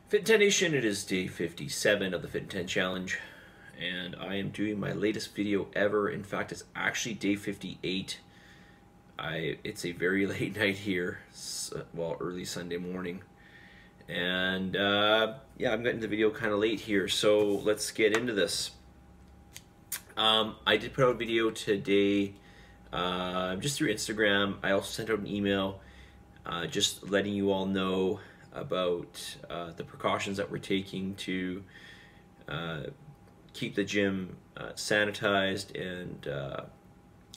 fitin10 Nation, it is day 57 of the fitin10 challenge, and I am doing my latest video ever. In fact, it's actually day 58. It's a very late night here, well, early Sunday morning, and yeah, I'm getting the video kind of late here, so let's get into this. I did put out a video today just through Instagram. I also sent out an email just letting you all know about the precautions that we're taking to keep the gym sanitized and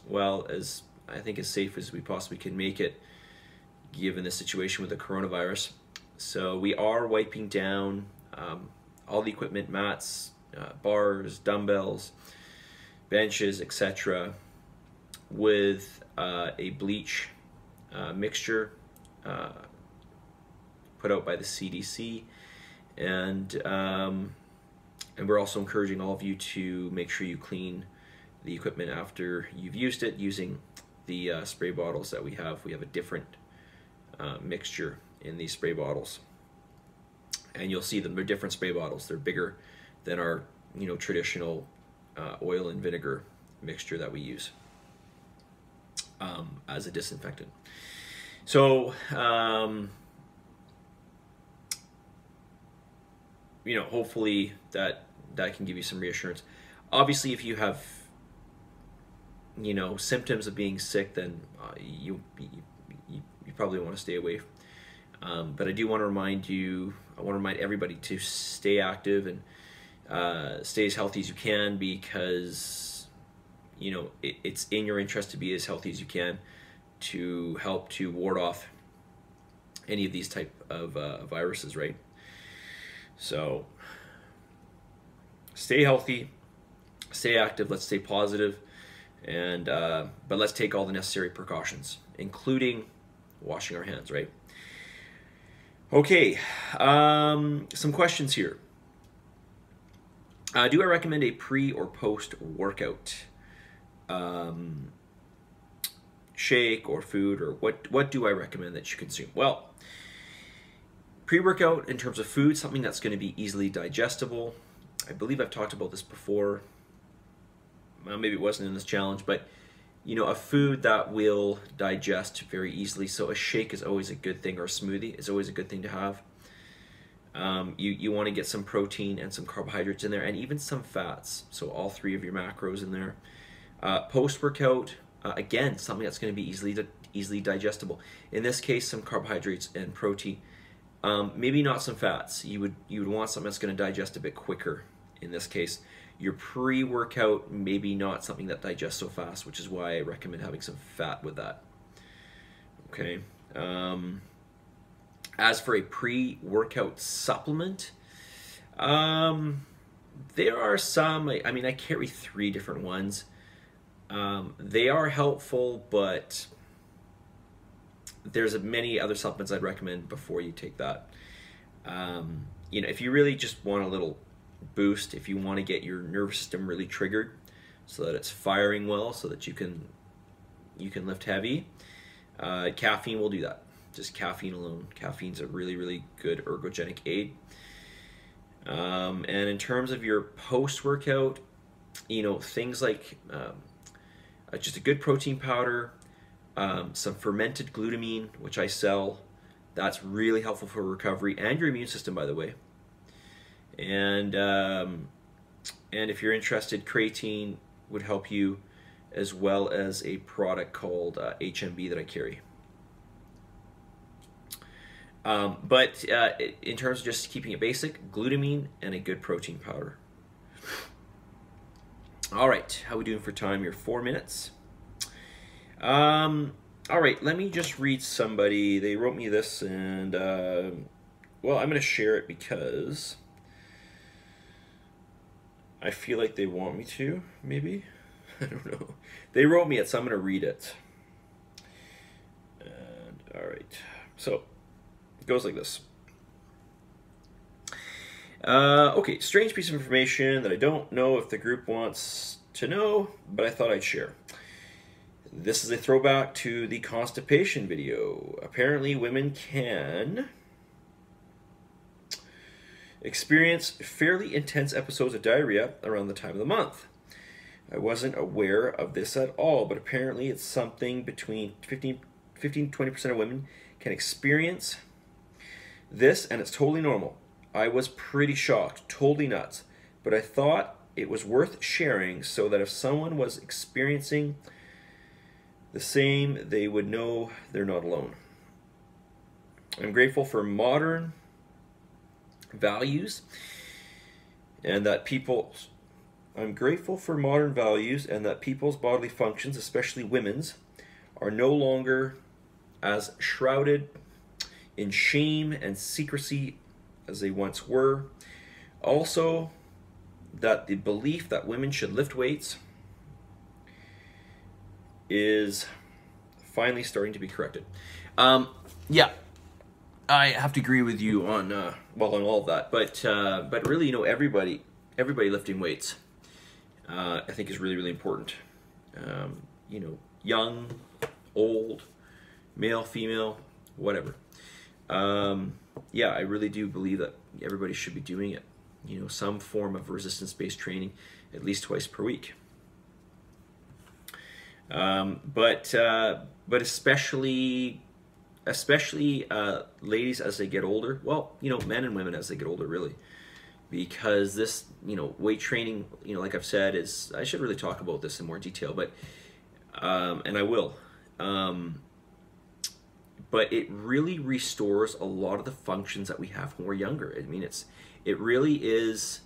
well, as I think as safe as we possibly can make it given the situation with the coronavirus. So we are wiping down all the equipment, mats, bars, dumbbells, benches, etc. with a bleach mixture put out by the CDC, and we're also encouraging all of you to make sure you clean the equipment after you've used it using the spray bottles that we have. We have a different mixture in these spray bottles, and you'll see them. They're different spray bottles. They're bigger than our traditional oil and vinegar mixture that we use as a disinfectant. So hopefully that can give you some reassurance. Obviously, if you have symptoms of being sick, then you probably want to stay away. But I do want to remind you, I want to remind everybody to stay active and stay as healthy as you can, because it's in your interest to be as healthy as you can to help to ward off any of these type of viruses, right? So stay healthy, stay active, let's stay positive, and but let's take all the necessary precautions, including washing our hands, right? Okay, some questions here. Do I recommend a pre or post workout shake or food, or what do I recommend that you consume? Well, pre-workout in terms of food, something that's going to be easily digestible. I believe I've talked about this before. Well, maybe it wasn't in this challenge, but a food that will digest very easily. So a shake is always a good thing, or a smoothie is always a good thing to have. You want to get some protein and some carbohydrates in there, and even some fats. So all three of your macros in there. Post-workout, again, something that's going to be easily digestible. In this case, some carbohydrates and protein. Maybe not some fats. You would want something that's going to digest a bit quicker. In this case, your pre-workout, maybe not something that digests so fast, which is why I recommend having some fat with that. Okay. As for a pre-workout supplement, there are some. I mean, I carry 3 different ones. They are helpful, but there's many other supplements I'd recommend before you take that. If you really just want a little boost, if you want to get your nervous system really triggered so that it's firing well, so that you can lift heavy, caffeine will do that. Just caffeine alone. Caffeine's a really, really good ergogenic aid. And in terms of your post-workout, things like just a good protein powder, some fermented glutamine, which I sell. That's really helpful for recovery and your immune system, by the way. And if you're interested, creatine would help you, as well as a product called HMB that I carry. But in terms of just keeping it basic, glutamine and a good protein powder. All right, how are we doing for time? You're 4 minutes. All right, let me just read somebody. They wrote me this, and well, I'm going to share it because I feel like they want me to, maybe. I don't know. They wrote me it, so I'm going to read it. And all right, so it goes like this. Okay, strange piece of information that I don't know if the group wants to know, but I thought I'd share. This is a throwback to the constipation video. Apparently women can experience fairly intense episodes of diarrhea around the time of the month. I wasn't aware of this at all, but apparently it's something between 15 to 20% of women can experience this, and it's totally normal. I was pretty shocked, totally nuts, but I thought it was worth sharing so that if someone was experiencing the same, they would know they're not alone. I'm grateful for modern values and that people's bodily functions, especially women's, are no longer as shrouded in shame and secrecy as they once were. Also, that the belief that women should lift weights is finally starting to be corrected. Yeah, I have to agree with you on on all of that. But really, you know, everybody lifting weights, I think is really, really important. You know, young, old, male, female, whatever. Yeah, I really do believe that everybody should be doing it. You know, some form of resistance-based training at least twice per week. But especially ladies as they get older. Well, you know, men and women as they get older, really, because this, you know, weight training, you know, like I've said, is, I should really talk about this in more detail, but and I will. But it really restores a lot of the functions that we have when we're younger. I mean, it really is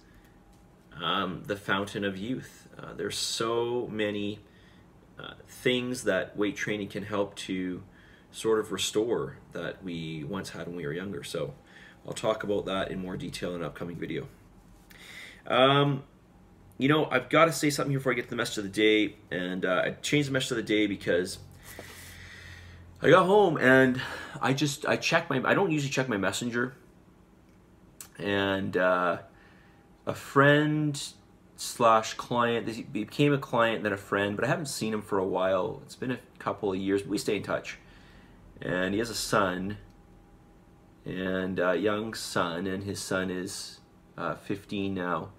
the fountain of youth. There's so many things that weight training can help to sort of restore that we once had when we were younger. So I'll talk about that in more detail in an upcoming video. You know, I've got to say something here before I get to the message of the day, and I changed the message of the day because I got home and I checked I don't usually check my messenger, and a friend / client, he became a client, then a friend, but I haven't seen him for a while. It's been a couple of years, but we stay in touch. And he has a son, and a young son, and his son is 15 now.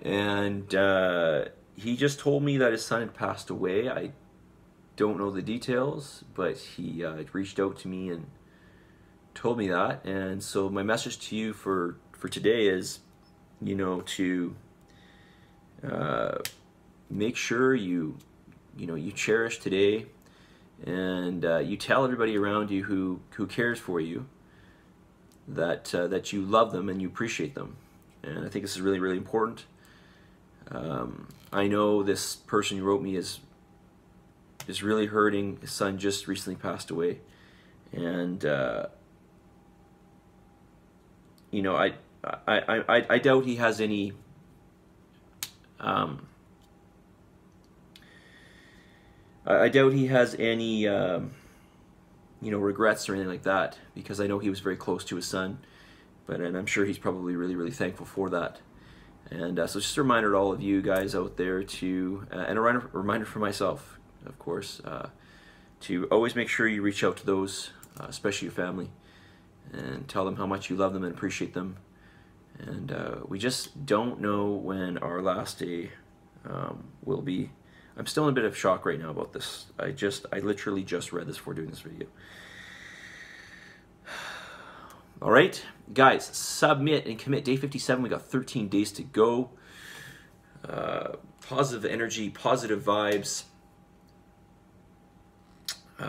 And he just told me that his son had passed away. I don't know the details, but he reached out to me and told me that. And so my message to you for today is, you know, to make sure you cherish today, and you tell everybody around you who cares for you that you love them and you appreciate them. And I think this is really, really important. I know this person who wrote me is really hurting. His son just recently passed away, and you know, I doubt he has any I doubt he has any you know, regrets or anything like that, because I know he was very close to his son, and I'm sure he's probably really, really thankful for that. And so just a reminder to all of you guys out there to, and a reminder for myself, of course, to always make sure you reach out to those, especially your family, and tell them how much you love them and appreciate them. And we just don't know when our last day will be. I'm still in a bit of shock right now about this. I literally just read this before doing this video. All right, guys, submit and commit. Day 57, we got 13 days to go. Positive energy, positive vibes.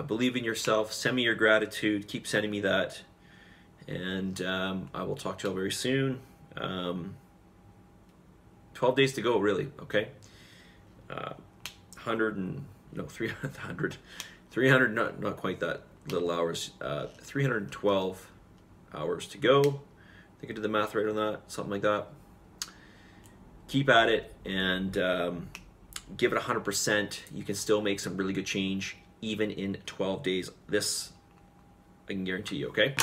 Believe in yourself. Send me your gratitude. Keep sending me that. And I will talk to you all very soon. 12 days to go, really, okay? 300, not quite that little hours. 312 hours to go. I think I did the math right on that, something like that. Keep at it and give it 100%. You can still make some really good change even in 12 days. This I can guarantee you, okay?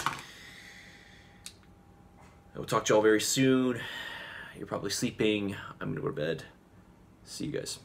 I will talk to you all very soon. You're probably sleeping. I'm gonna go to bed. See you guys.